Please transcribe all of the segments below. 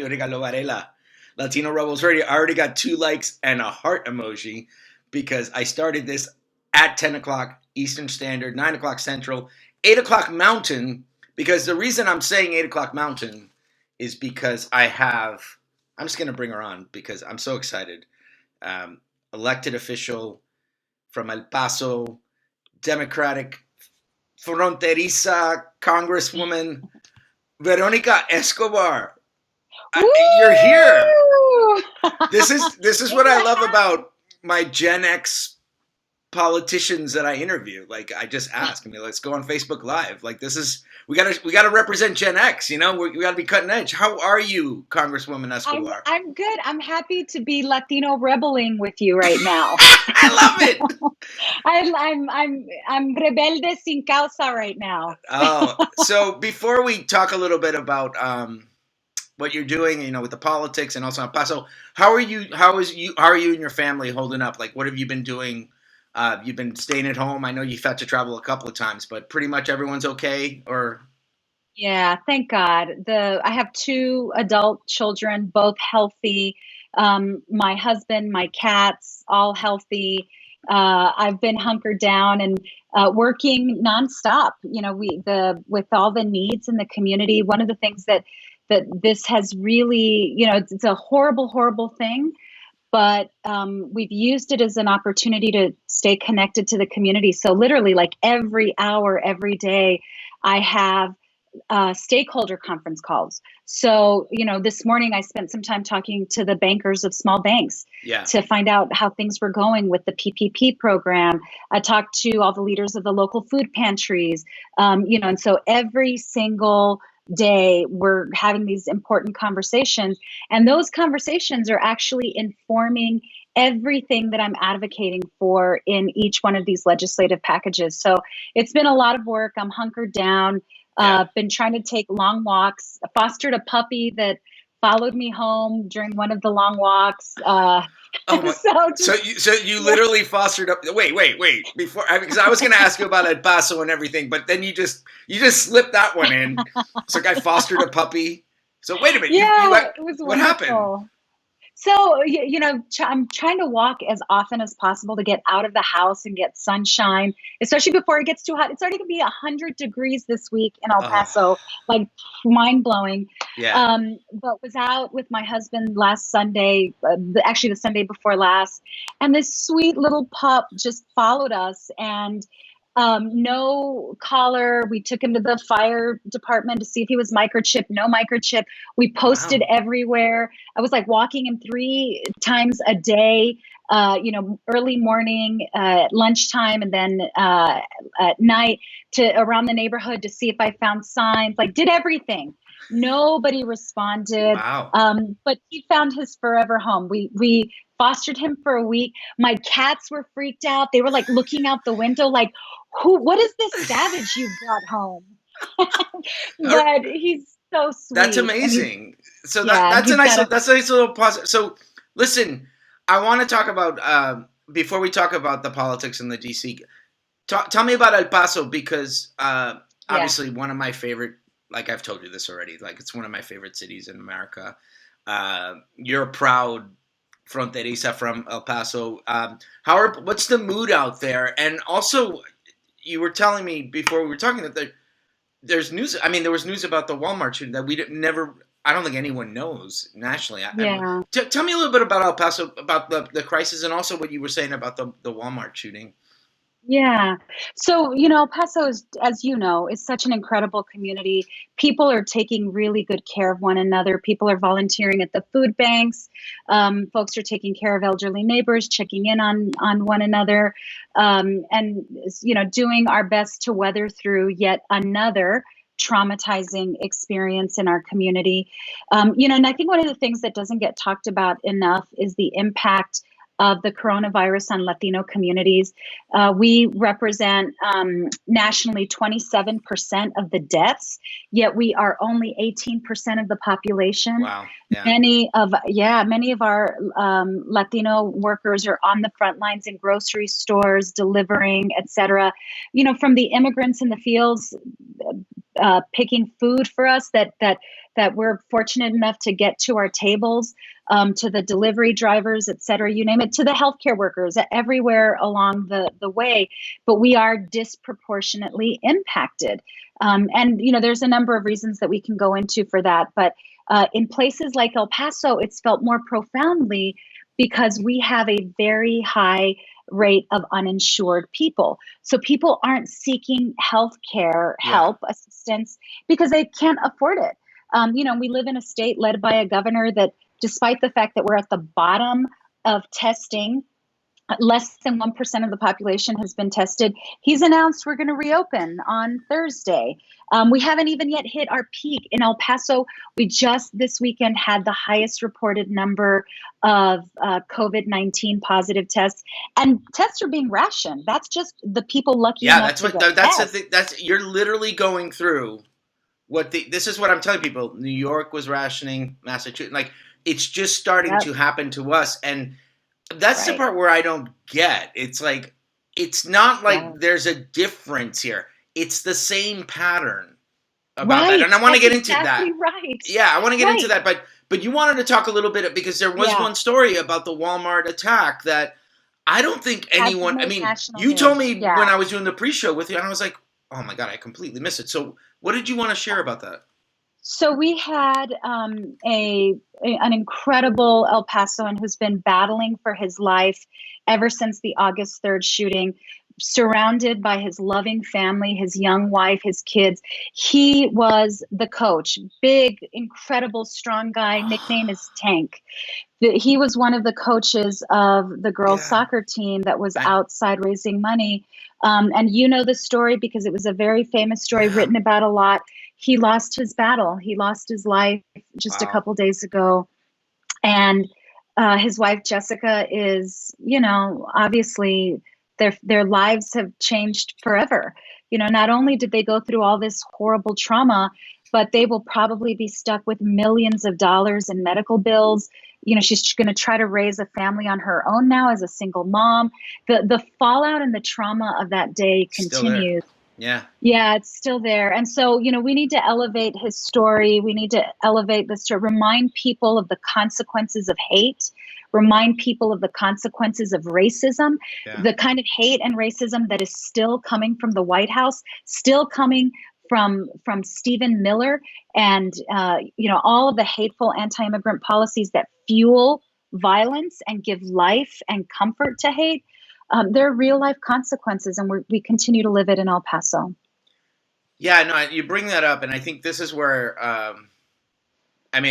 Julio, Ricardo, Varela, Latino Rebels Radio. I already got 2 likes and a heart emoji because I started this at 10 o'clock Eastern Standard, 9 o'clock Central, 8 o'clock Mountain, because the reason I'm saying 8 o'clock Mountain is because I'm just going to bring her on because I'm so excited. Elected official from El Paso, Democratic fronteriza Congresswoman Veronica Escobar. You're here. This is what I love about my Gen X politicians that I interview. Like, I just ask, let's go on Facebook Live. Like, we gotta represent Gen X. We gotta be cutting edge. How are you, Congresswoman Escobar? I'm good. I'm happy to be Latino rebelling with you right now. I love it. I'm rebelde sin causa right now. Oh, so before we talk a little bit about what you're doing, with the politics and also El Paso, how are you and your family holding up? Like, what have you been doing? You've been staying at home. I know you've had to travel a couple of times, but pretty much everyone's okay, or? Yeah, thank God. I have 2 adult children, both healthy. My husband, my cats, all healthy. I've been hunkered down and working nonstop. With all the needs in the community. One of the things that this has really, it's a horrible, horrible thing. But we've used it as an opportunity to stay connected to the community. So literally, like every hour, every day, I have stakeholder conference calls. So, this morning I spent some time talking to the bankers of small banks to find out how things were going with the PPP program. I talked to all the leaders of the local food pantries, and so every single day we're having these important conversations, and those conversations are actually informing everything that I'm advocating for in each one of these legislative packages. So it's been a lot of work. I'm hunkered down. Been trying to take long walks. I fostered a puppy that followed me home during one of the long walks. So you literally fostered up. Wait. Before, because I was going to ask you about El Paso and everything, but then you just slipped that one in. So I fostered a puppy. So wait a minute. Yeah, it was what wonderful. happened? So, I'm trying to walk as often as possible to get out of the house and get sunshine, especially before it gets too hot. It's already going to be 100 degrees this week in El Paso, like mind blowing. Yeah. But was out with my husband last Sunday, actually the Sunday before last, and this sweet little pup just followed us, and no collar. We took him to the fire department to see if he was microchipped. No microchip. We posted everywhere. I was like walking him 3 times a day, early morning, lunchtime, and then at night to around the neighborhood to see if I found signs, like did everything. Nobody responded. Wow. But he found his forever home. We fostered him for a week. My cats were freaked out. They were like looking out the window, like, what is this savage you brought home? But he's so sweet. That's amazing. So that's a nice little positive. So listen, I want to talk about, before we talk about the politics in the DC, tell me about El Paso, because obviously one of my favorite, like I've told you this already, like it's one of my favorite cities in America. You're a proud fronteriza from El Paso. What's the mood out there? And also, you were telling me before we were talking that there's news. I mean, there was news about the Walmart shooting that I don't think anyone knows nationally. Tell me a little bit about El Paso, about the crisis, and also what you were saying about the Walmart shooting. Yeah. So, El Paso is, as you know, is such an incredible community. People are taking really good care of one another. People are volunteering at the food banks. Folks are taking care of elderly neighbors, checking in on one another, and, doing our best to weather through yet another traumatizing experience in our community. And I think one of the things that doesn't get talked about enough is the impact of the coronavirus on Latino communities. We represent nationally 27% of the deaths, yet we are only 18% of the population. Wow. Yeah. Many of our Latino workers are on the front lines in grocery stores, delivering, et cetera. From the immigrants in the fields, picking food for us that we're fortunate enough to get to our tables, to the delivery drivers, et cetera, you name it, to the healthcare workers everywhere along the way. But we are disproportionately impacted. And, there's a number of reasons that we can go into for that. But in places like El Paso, it's felt more profoundly because we have a very high rate of uninsured people. So people aren't seeking healthcare help, assistance, because they can't afford it. We live in a state led by a governor that, despite the fact that we're at the bottom of testing, less than 1% of the population has been tested. He's announced we're going to reopen on Thursday. We haven't even yet hit our peak in El Paso. We just this weekend had the highest reported number of COVID-19 positive tests, and tests are being rationed. That's just the people lucky enough to get that's tests. the thing. That's you're literally going through this is what I'm telling people. New York was rationing, Massachusetts, like it's just starting to happen to us, and that's the part where I don't get. It's like, it's not like there's a difference here. It's the same pattern about that. And I want to get into that. Right. Yeah, I want to get into that. But you wanted to talk a little bit, because there was one story about the Walmart attack that I don't think anyone, you told me when I was doing the pre-show with you, and I was like, oh my God, I completely missed it. So what did you want to share about that? So we had an incredible El Pasoan who's been battling for his life ever since the August 3rd shooting, surrounded by his loving family, his young wife, his kids. He was the coach, big, incredible, strong guy. Nickname is Tank. He was one of the coaches of the girls' soccer team that was outside raising money. And you know the story because it was a very famous story, written about a lot. He lost his battle. He lost his life just a couple days ago. And his wife, Jessica, is, obviously their lives have changed forever. Not only did they go through all this horrible trauma, but they will probably be stuck with millions of dollars in medical bills. She's going to try to raise a family on her own now as a single mom. The fallout and the trauma of that day continues. Yeah, it's still there. And so, we need to elevate his story. We need to elevate this to remind people of the consequences of hate, remind people of the consequences of racism, the kind of hate and racism that is still coming from the White House, still coming from Stephen Miller, and all of the hateful anti-immigrant policies that fuel violence and give life and comfort to hate. There are real life consequences, and we continue to live it in El Paso. Yeah, no, you bring that up, and I think this is where,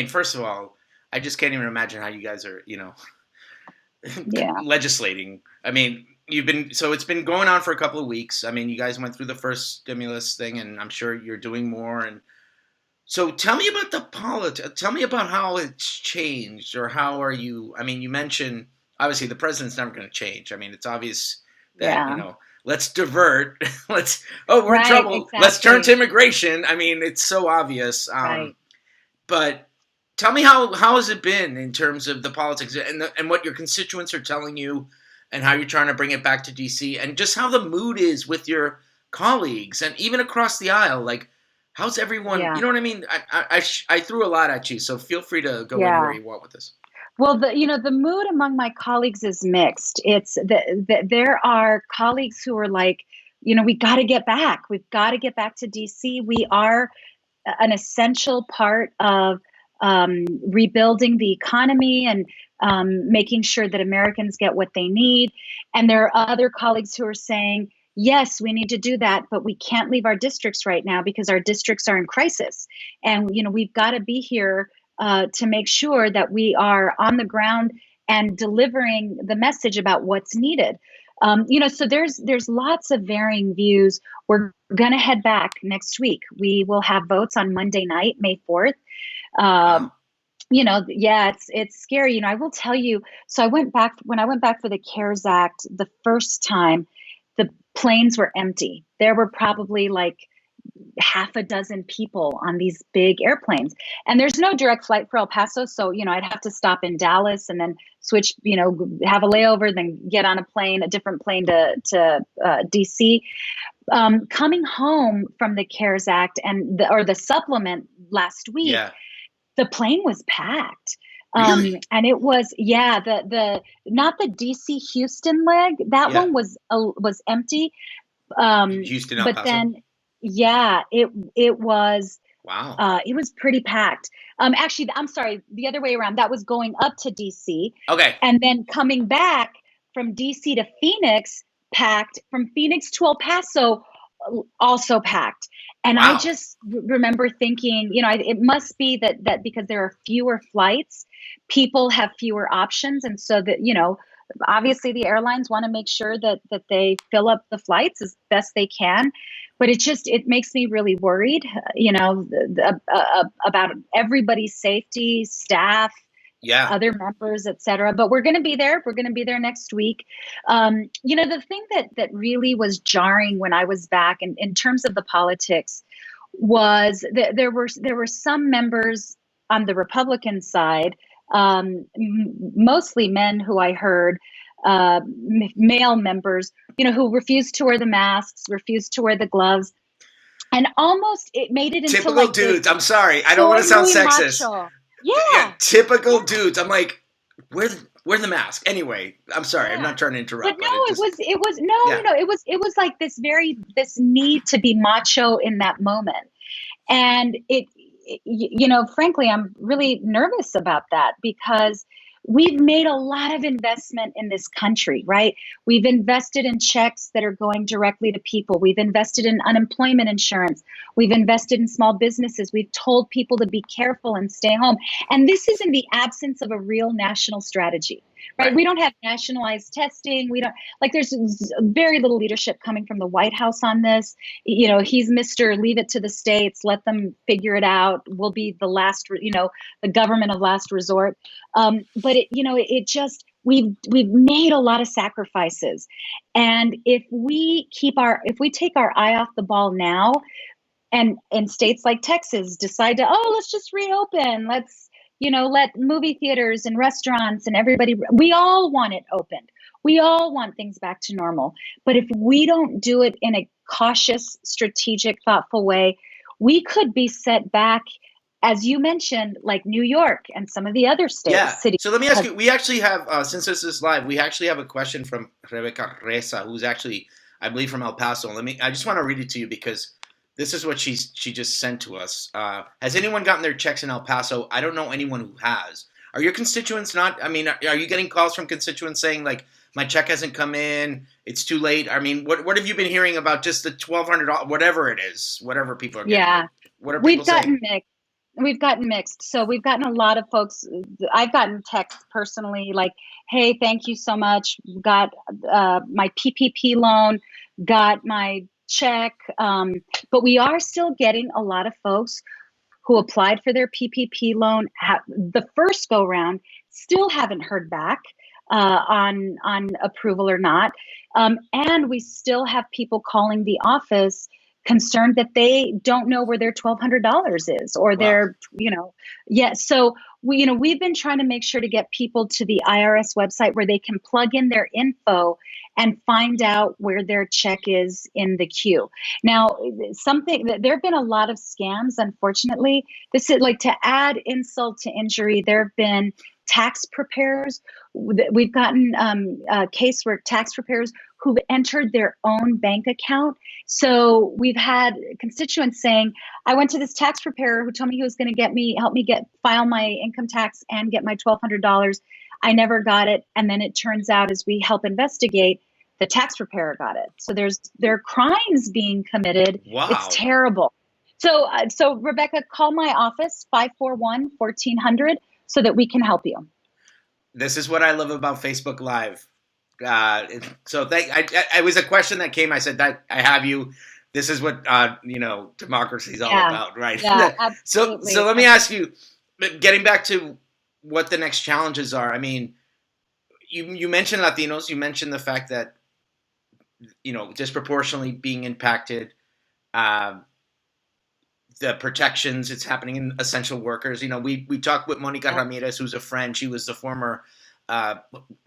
first of all, I just can't even imagine how you guys are, legislating. It's been going on for a couple of weeks. You guys went through the first stimulus thing, and I'm sure you're doing more. And so tell me about the politics. Tell me about how it's changed, or how are you? You mentioned, obviously, the president's never going to change. It's obvious that, let's divert. We're in trouble. Exactly. Let's turn to immigration. It's so obvious. But tell me how has it been in terms of the politics and what your constituents are telling you, and how you're trying to bring it back to DC, and just how the mood is with your colleagues, and even across the aisle. Like, how's everyone? You know what I mean? I threw a lot at you, so feel free to go in where you want with this. Well, the mood among my colleagues is mixed. It's there are colleagues who are like, we got to get back. We've got to get back to DC. We are an essential part of rebuilding the economy and making sure that Americans get what they need. And there are other colleagues who are saying, yes, we need to do that, but we can't leave our districts right now because our districts are in crisis. And, we've got to be here to make sure that we are on the ground and delivering the message about what's needed. So there's lots of varying views. We're going to head back next week. We will have votes on Monday night, May 4th. It's scary. I will tell you, so when I went back for the CARES Act, the first time, the planes were empty. There were probably half a dozen people on these big airplanes. And there's no direct flight for El Paso. So, I'd have to stop in Dallas and then switch, have a layover, then get on a different plane to DC. Coming home from the CARES Act or the supplement last week, the plane was packed. Really? And it was, the not the DC Houston leg. That one was empty. Houston, El Paso? But then, it was, wow. It was pretty packed. Actually, I'm sorry, the other way around. That was going up to DC. Okay. And then coming back from DC to Phoenix, packed. From Phoenix to El Paso, also packed. And wow. I just remember thinking, it must be that because there are fewer flights, people have fewer options. And so that, obviously the airlines want to make sure that they fill up the flights as best they can. But it makes me really worried, about everybody's safety, staff, other members, et cetera. But we're going to be there. We're going to be there next week. The thing that really was jarring when I was back in terms of the politics was that there were some members on the Republican side, mostly men who I heard, male members, who refused to wear the masks, refused to wear the gloves. And almost it made it into typical dudes. I'm sorry. I don't want to sound sexist. Macho. Yeah. Typical dudes. I'm like, wear the mask. Anyway, I'm sorry. I'm not trying to interrupt. But no, it was like this need to be macho in that moment. And frankly, I'm really nervous about that because we've made a lot of investment in this country, right? We've invested in checks that are going directly to people. We've invested in unemployment insurance. We've invested in small businesses. We've told people to be careful and stay home. And this is in the absence of a real national strategy, right? We don't have nationalized testing. We don't there's very little leadership coming from the White House on this. He's Mr. Leave it to the states. Let them figure it out. We'll be the last, the government of last resort. But we've made a lot of sacrifices. And if we take our eye off the ball now, and in states like Texas decide to, let's just reopen. Let's, let movie theaters and restaurants and everybody, we all want it opened. We all want things back to normal. But if we don't do it in a cautious, strategic, thoughtful way, we could be set back, as you mentioned, like New York and some of the other states, cities. So let me ask you, we actually have, since this is live, we actually have a question from Rebecca Reza, who's actually, I believe, from El Paso. I just want to read it to you because this is what she just sent to us. Has anyone gotten their checks in El Paso? I don't know anyone who has. Are your constituents not? I mean, are you getting calls from constituents saying, like, my check hasn't come in, it's too late? I mean, what have you been hearing about just the $1,200, whatever it is, whatever people are getting? Yeah. What are people saying? We've gotten mixed. So we've gotten a lot of folks. I've gotten texts personally like, hey, thank you so much. Got my PPP loan, got my check. But we are still getting a lot of folks who applied for their PPP loan the first go round, still haven't heard back on approval or not. And we still have people calling the office concerned that they don't know where their $1,200 is, or their, So we've been trying to make sure to get people to the IRS website where they can plug in their info and find out where their check is in the queue. Now, there have been a lot of scams, unfortunately. This is like to add insult to injury. There have been tax preparers. We've gotten casework tax preparers who've entered their own bank account. So we've had constituents saying, I went to this tax preparer who told me he was going to help me file my income tax and get my $1,200. I never got it. And then it turns out, as we help investigate, the tax preparer got it. So there are crimes being committed. Wow. It's terrible. So Rebecca, call my office, 541-1400, so that we can help you. This is what I love about Facebook Live. So it was a question that came. I said that I have you. This is what democracy is all about, right? Yeah, absolutely. So let me ask you, getting back to what the next challenges are. I mean, you mentioned Latinos. You mentioned the fact that disproportionately being impacted. the protections. It's happening in essential workers. We talked with Monica Ramirez, who's a friend. She was the former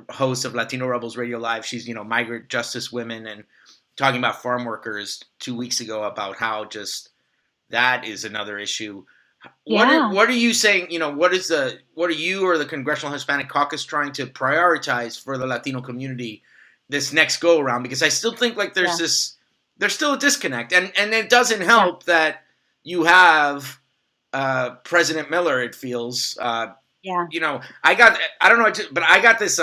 host of Latino Rebels Radio Live. She's, migrant justice women, and talking about farm workers 2 weeks ago about how just that is another issue. What are you saying? What are you or the Congressional Hispanic Caucus trying to prioritize for the Latino community this next go around? Because I still think like there's still a disconnect, and it doesn't help that you have President Miller. It feels, I don't know, but I got this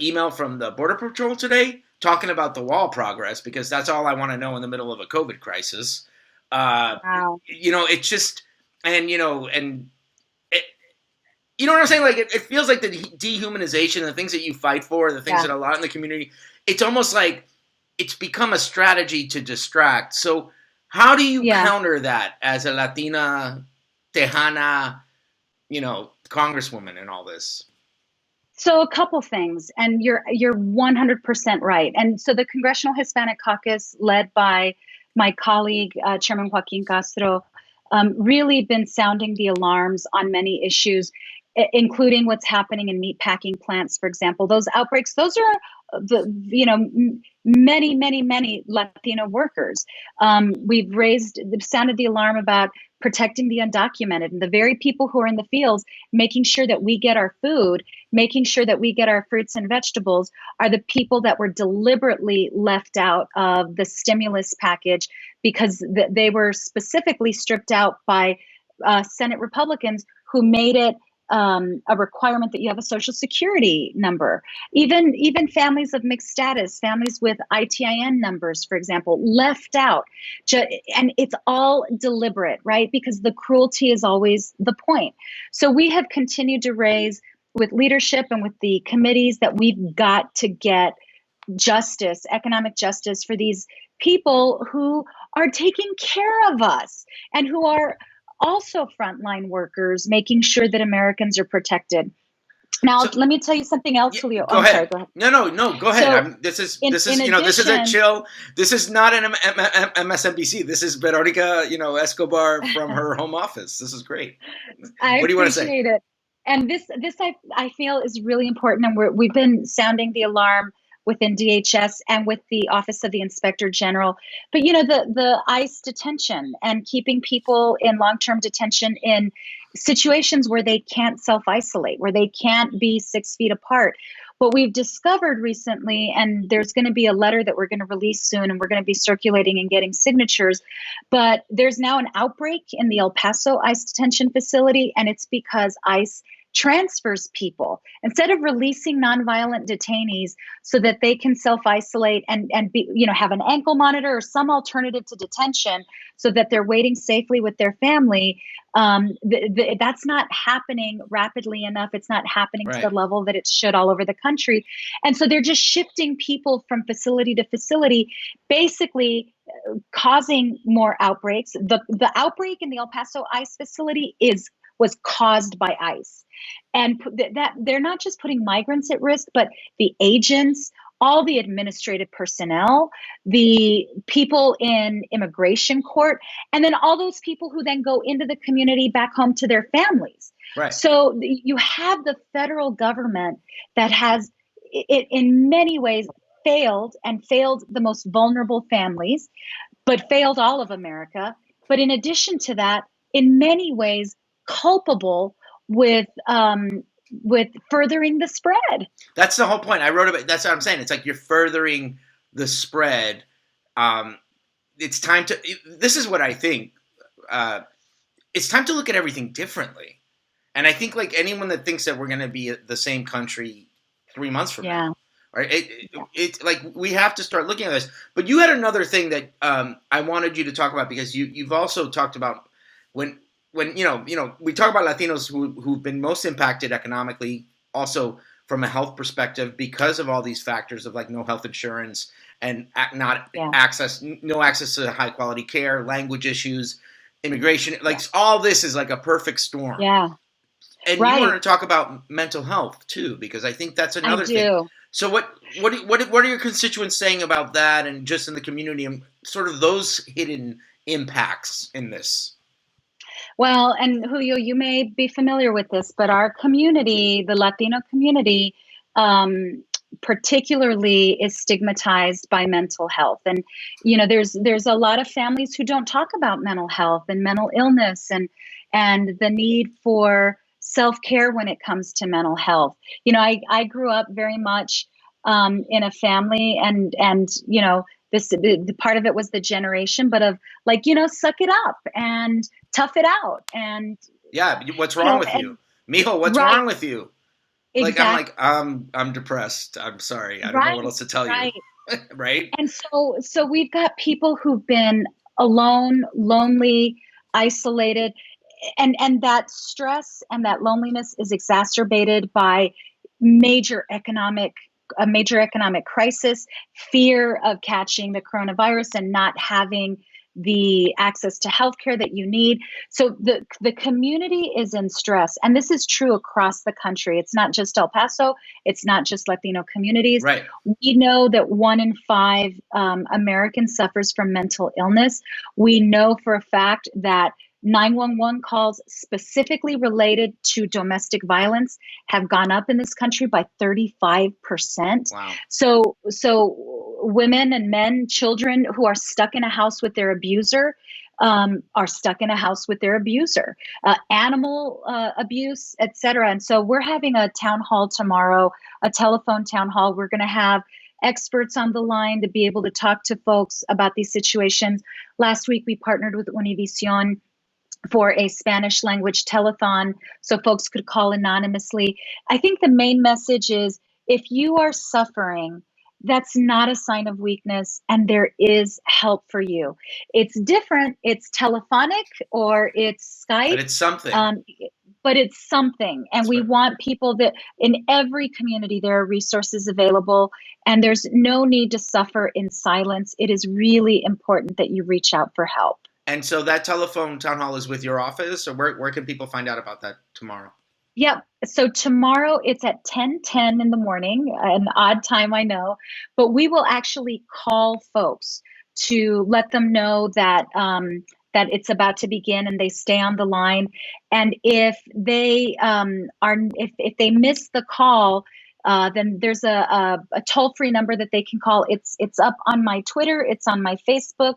email from the Border Patrol today talking about the wall progress, because that's all I want to know in the middle of a COVID crisis. Wow. It's just, and it, you know what I'm saying? Like, it feels like the dehumanization, the things that you fight for, the things that a lot in the community, it's almost like it's become a strategy to distract. So how do you counter that as a Latina, Tejana, congresswoman and all this? So a couple things, and you're 100% right. And so the Congressional Hispanic Caucus, led by my colleague, Chairman Joaquin Castro, really been sounding the alarms on many issues, including what's happening in meatpacking plants, for example. Those outbreaks, those are many Latino workers. We've sounded the alarm about protecting the undocumented, and the very people who are in the fields, making sure that we get our food, making sure that we get our fruits and vegetables, are the people that were deliberately left out of the stimulus package, because they were specifically stripped out by Senate Republicans who made it a requirement that you have a Social Security number. Even families of mixed status, families with ITIN numbers, for example, left out. And it's all deliberate, right? Because the cruelty is always the point. So we have continued to raise with leadership and with the committees that we've got to get justice, economic justice, for these people who are taking care of us and who are also frontline workers, making sure that Americans are protected. Now, let me tell you something else, Julio. Go ahead. Sorry, go ahead. No, go ahead. So, this is a chill. This is not an MSNBC. This is Veronica, Escobar from her home office. This is great. What do you want to say? I appreciate it. And this I feel is really important, and we've been sounding the alarm within DHS and with the Office of the Inspector General. But, the ICE detention and keeping people in long-term detention in situations where they can't self-isolate, where they can't be 6 feet apart. What we've discovered recently, and there's going to be a letter that we're going to release soon, and we're going to be circulating and getting signatures, but there's now an outbreak in the El Paso ICE detention facility, and it's because ICE transfers people instead of releasing nonviolent detainees so that they can self-isolate and be, have an ankle monitor or some alternative to detention so that they're waiting safely with their family. That's not happening rapidly enough. It's not happening to the level that it should all over the country. And so they're just shifting people from facility to facility, basically causing more outbreaks. The outbreak in the El Paso ICE facility was caused by ICE. And that they're not just putting migrants at risk, but the agents, all the administrative personnel, the people in immigration court, and then all those people who then go into the community back home to their families. Right. So you have the federal government that has, in many ways, failed the most vulnerable families, but failed all of America. But in addition to that, in many ways, culpable with furthering the spread. That's the whole point. I wrote about. That's what I'm saying. It's like you're furthering the spread. It's time to. This is what I think. It's time to look at everything differently. And I think like anyone that thinks that we're going to be the same country 3 months from now, right? It's like we have to start looking at this. But you had another thing that I wanted you to talk about, because you've also talked about when we talk about Latinos who've been most impacted economically, also from a health perspective, because of all these factors of like no health insurance and no access to high quality care, language issues, immigration, all this is like a perfect storm. Yeah. And you want to talk about mental health too, because I think that's another thing. So what are your constituents saying about that, and just in the community and sort of those hidden impacts in this? Well, and Julio, you may be familiar with this, but our community, the Latino community, um, particularly is stigmatized by mental health. And there's a lot of families who don't talk about mental health and mental illness and the need for self-care when it comes to mental health. I grew up very much in a family, and this the part of it was the generation, but of like, suck it up and tough it out. And Yeah, what's wrong with you? and Mijo, what's right, wrong with you? Like, I'm exactly, like, I'm depressed. I'm sorry. I don't know what right, else to tell you. right. Right? And so we've got people who've been alone, lonely, isolated, and that stress and that loneliness is exacerbated by major economic a major economic crisis, fear of catching the coronavirus and not having the access to healthcare that you need. So the community is in stress, and this is true across the country. It's not just El Paso. It's not just Latino communities. Right. We know that 1 in 5 Americans suffers from mental illness. We know for a fact that 911 calls specifically related to domestic violence have gone up in this country by 35%. Wow. So women and men, children who are stuck in a house with their abuser, are stuck in a house with their abuser, animal abuse, etc. And so we're having a town hall tomorrow, a telephone town hall. We're going to have experts on the line to be able to talk to folks about these situations. Last week, we partnered with Univision for a Spanish language telethon so folks could call anonymously. I think the main message is, if you are suffering, that's not a sign of weakness, and there is help for you. It's different. It's telephonic or it's But Skype, it's something. um, but it's something. And That's we right. want people that in every community, there are resources available, and there's no need to suffer in silence. It is really important that you reach out for help. And so that telephone town hall is with your office, or where can people find out about that tomorrow? Yep. So tomorrow it's at 10:10 in the morning, an odd time, I know, but we will actually call folks to let them know that that it's about to begin, and they stay on the line. And if they if they miss the call, then there's a toll free number that they can call. It's up on my Twitter. It's on my Facebook.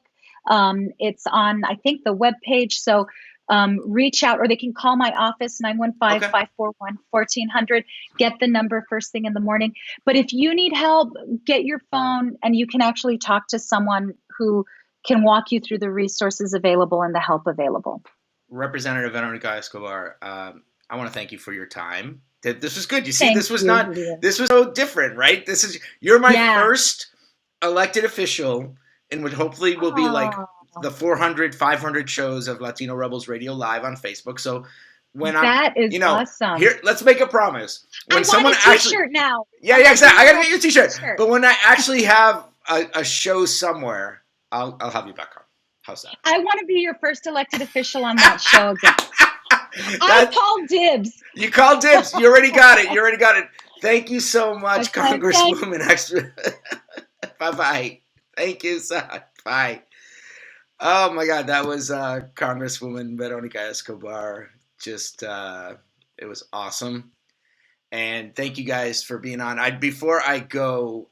It's on, I think, the webpage. So reach out, or they can call my office, 915 Okay. 541 1400. Get the number first thing in the morning. But if you need help, get your phone, and you can actually talk to someone who can walk you through the resources available and the help available. Representative Veronica Escobar, I want to thank you for your time. This was good. You see, Thank you, Julio. this was so different, right? You're my Yeah. first elected official, and what hopefully will be like the 400, 500 shows of Latino Rebels Radio live on Facebook. So when That is awesome. here, let's make a promise. When I someone want a actually, t-shirt now. yeah, exactly. I gotta get your t-shirt. T-shirt. But when I actually have a show somewhere, I'll have you back on. How's that? I want to be your first elected official on that show again. I call dibs. You called dibs. You already got it. You already got it. Thank you so much, Okay, Congresswoman Extra. Bye-bye. Thank you, son. Bye. Oh, my God. That was Congresswoman Veronica Escobar. Just, it was awesome. And thank you guys for being on. Before I go,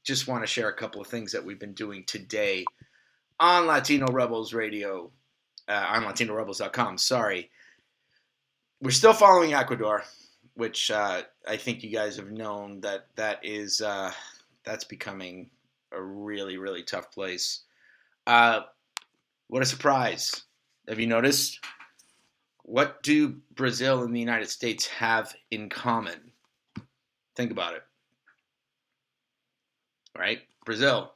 just want to share a couple of things that we've been doing today on Latino Rebels Radio, on LatinoRebels.com. Sorry. We're still following Ecuador, which I think you guys have known that is that's becoming a really, really tough place. What a surprise. Have you noticed? What do Brazil and the United States have in common? Think about it. Right? Brazil,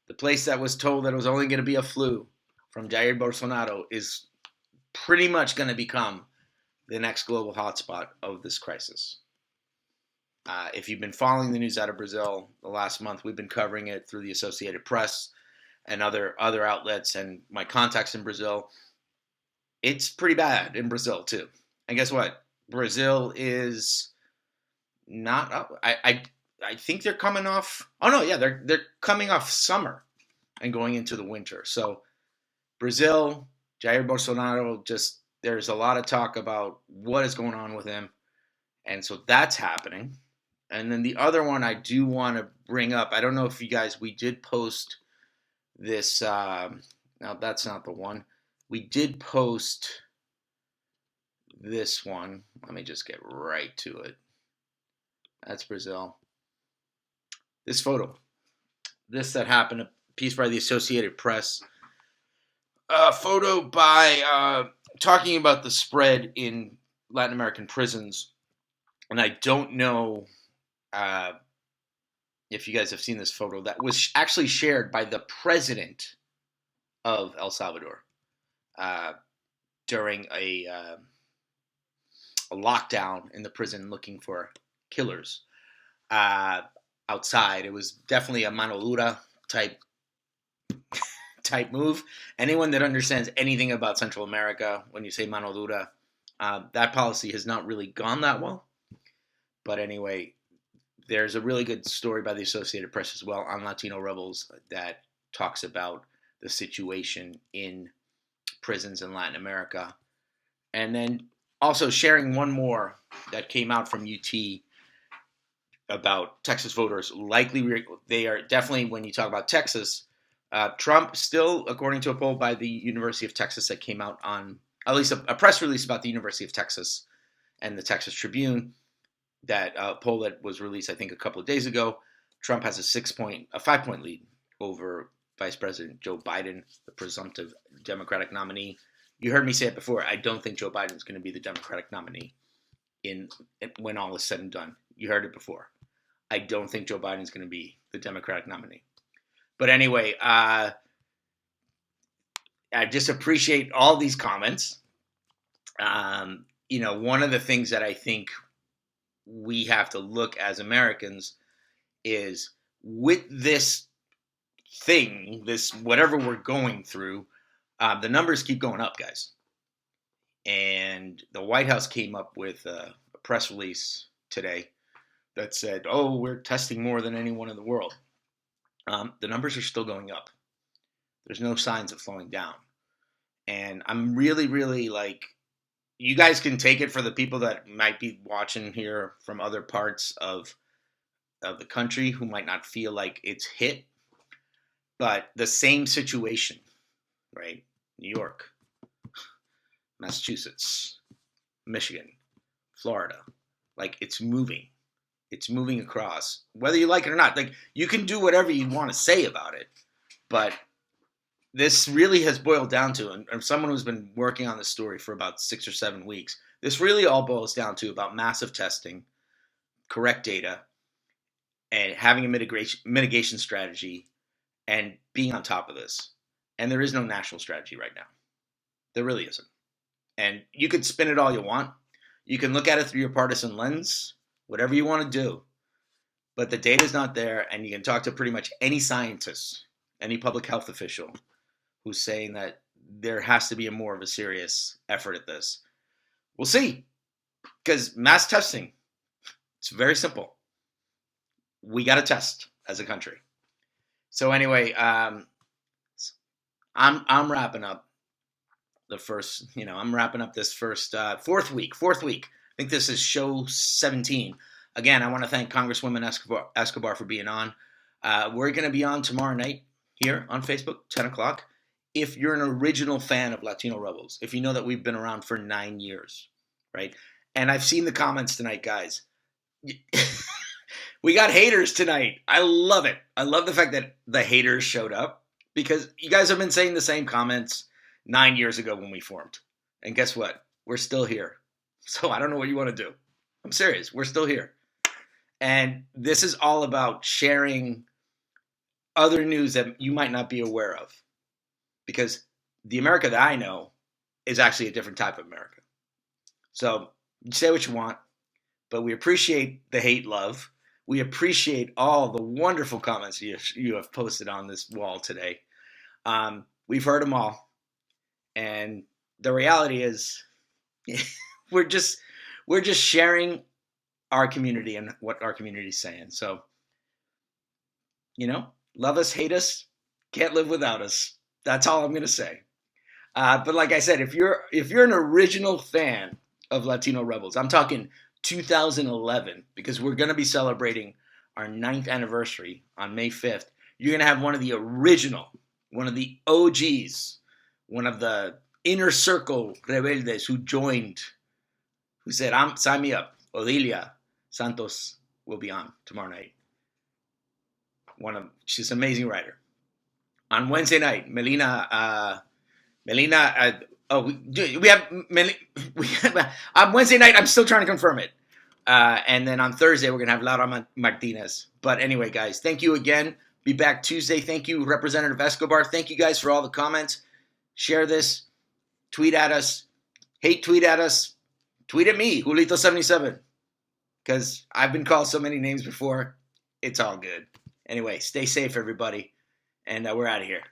the place that was told that it was only going to be a flu from Jair Bolsonaro, is pretty much going to become the next global hotspot of this crisis. If you've been following the news out of Brazil the last month, we've been covering it through the Associated Press and other outlets and my contacts in Brazil. It's pretty bad in Brazil too. And guess what? Brazil is not. I think they're coming off. Oh no, yeah, they're coming off summer and going into the winter. So Brazil, Jair Bolsonaro, there's a lot of talk about what is going on with him. And so that's happening. And then the other one I do want to bring up, I don't know if you guys, we did post this, now that's not the one. We did post this one. Let me just get right to it. That's Brazil. This photo. This that happened, a piece by the Associated Press. A photo by talking about the spread in Latin American prisons. And I don't know if you guys have seen this photo that was actually shared by the president of El Salvador during a lockdown in the prison looking for killers outside. It was definitely a mano dura type move. Anyone that understands anything about Central America, when you say mano dura, that policy has not really gone that well. But anyway, there's a really good story by the Associated Press as well on Latino Rebels that talks about the situation in prisons in Latin America. And then also sharing one more that came out from UT about Texas voters. Likely, they are definitely, when you talk about Texas, Trump still, according to a poll by the University of Texas that came out on, at least a press release about the University of Texas and the Texas Tribune, that poll that was released, I think, a couple of days ago, Trump has a 5-point lead over Vice President Joe Biden, the presumptive Democratic nominee. You heard me say it before. I don't think Joe Biden is going to be the Democratic nominee when all is said and done. You heard it before. I don't think Joe Biden is going to be the Democratic nominee. But anyway, I just appreciate all these comments. One of the things that I think we have to look as Americans is with this thing, this whatever we're going through, the numbers keep going up, guys. And the White House came up with a press release today that said, oh, we're testing more than anyone in the world. The numbers are still going up. There's no signs of slowing down. And I'm really, really you guys can take it for the people that might be watching here from other parts of the country who might not feel like it's hit. But the same situation, right? New York, Massachusetts, Michigan, Florida. It's moving. It's moving across. Whether you like it or not. You can do whatever you want to say about it. But this really has boiled down to, and someone who's been working on this story for about 6 or 7 weeks, this really all boils down to about massive testing, correct data, and having a mitigation strategy, and being on top of this. And there is no national strategy right now. There really isn't. And you could spin it all you want. You can look at it through your partisan lens, whatever you want to do. But the data's not there, and you can talk to pretty much any scientist, any public health official who's saying that there has to be more of a serious effort at this. We'll see. Because mass testing, it's very simple. We got to test as a country. So anyway, I'm wrapping up the first, I'm wrapping up this first, fourth week. I think this is show 17. Again, I want to thank Congresswoman Escobar for being on. We're going to be on tomorrow night here on Facebook, 10 o'clock. If you're an original fan of Latino Rebels, if you know that we've been around for 9 years, right? And I've seen the comments tonight, guys. We got haters tonight. I love it. I love the fact that the haters showed up because you guys have been saying the same comments 9 years ago when we formed. And guess what? We're still here. So I don't know what you want to do. I'm serious. We're still here. And this is all about sharing other news that you might not be aware of. Because the America that I know is actually a different type of America. So you say what you want, but we appreciate the hate love. We appreciate all the wonderful comments you have posted on this wall today. We've heard them all. And the reality is we're just sharing our community and what our community is saying. So, love us, hate us, can't live without us. That's all I'm going to say. But like I said, if you're an original fan of Latino Rebels, I'm talking 2011, because we're going to be celebrating our 9th anniversary on May 5th. You're going to have one of the original, one of the OGs, one of the inner circle rebeldes who joined, who said, sign me up. Odilia Santos will be on tomorrow night. She's an amazing writer. On Wednesday night, Melina, we have on Wednesday night, I'm still trying to confirm it. And then on Thursday, we're going to have Laura Martinez. But anyway, guys, thank you again. Be back Tuesday. Thank you, Representative Escobar. Thank you guys for all the comments. Share this. Tweet at us. Hate tweet at us. Tweet at me, Julito77. Because I've been called so many names before. It's all good. Anyway, stay safe, everybody. And we're out of here.